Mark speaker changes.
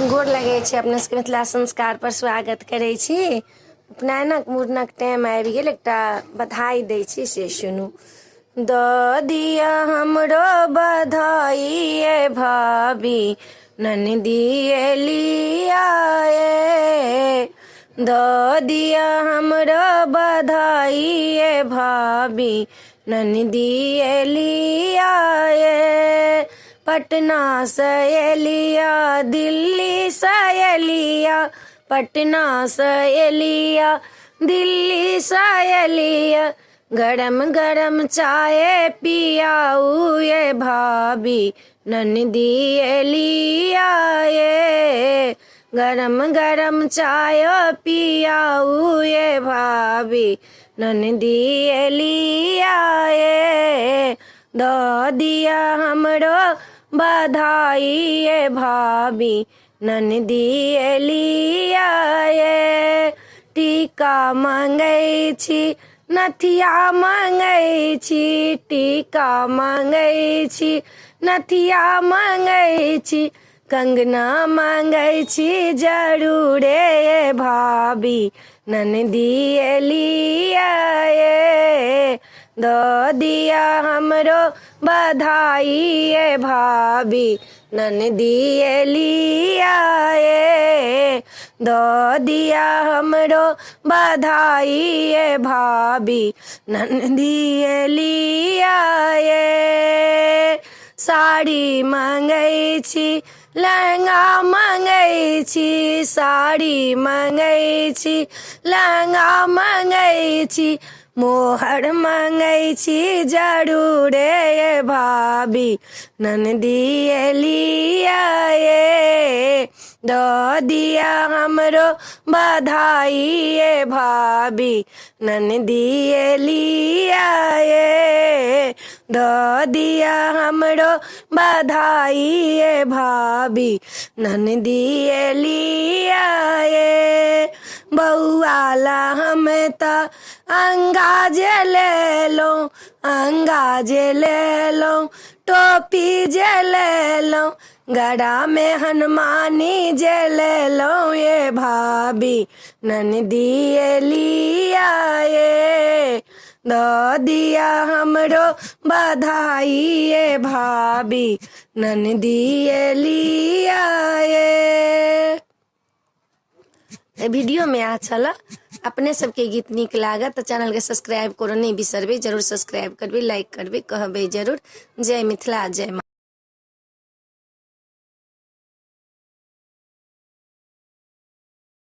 Speaker 1: गोर लगे छी अपने सबके मिथिला संस्कार पर स्वागत करे छी। उपनयनक मुड़नक टाइम आबि गेल, एकटा बधाई दै छी से सुनू। द दिया हमरो बधाई ए भाभी ननदी एलिया ए, द दिया हमरो बधाई ए भाभी ननदी एलिया ए। पटना से एलिया, दिल्ली से एलिया, पटना से एलिया, दिल्ली से एलिया, गरम गरम चाय पियाऊ ये भाभी ननदी एलिया ये, गरम गरम चाय पियाऊ ये भाभी ननदी एलिया ये। द दिया हमरो बधाई ए भाभी ननदी एलिया ये। टीका मांगै छी, नथिया मांगै छी, टीका मांगै छी, नथिया मांगै छी, कंगना मांगै छी जरूरे ए भाभी ननदी एलिया ये। द दिया हमरो बधाई ए भाभी ननदी एलिया ये, द दिया हमरो बधाई ए भाभी ननदी एलिया ये। साड़ी मांगै छी, लहंगा मांगै छी, साड़ी मांगै छी, लहंगा मांगै छी, मोहर मांगै छी जरूरे ए भाभी ननदी एलिया ये। द दिया हमरो बधाई ए भाभी ननदी एलिया ये, द दिया हमरो बधाई ए भाभी ननदी एलिया ये। बउआला हम त अंगाजे ले लो, अंगाजे ले लो, टोपी जे ले लो, गड़ा में हनुमानी जे ले लो ये भाभी ननदी एलिया ये। द दिया हमरो बधाई ए भाभी ननदी एलिया ये। वीडियो में अच्छा ला अपने सबके गीत नीक लागत तो चैनल के सब्सक्राइब करो नहीं बिसरबे, जरूर सब्सक्राइब करबे, लाइक करबे, कहबे जरूर। जय मिथिला, जय माँ।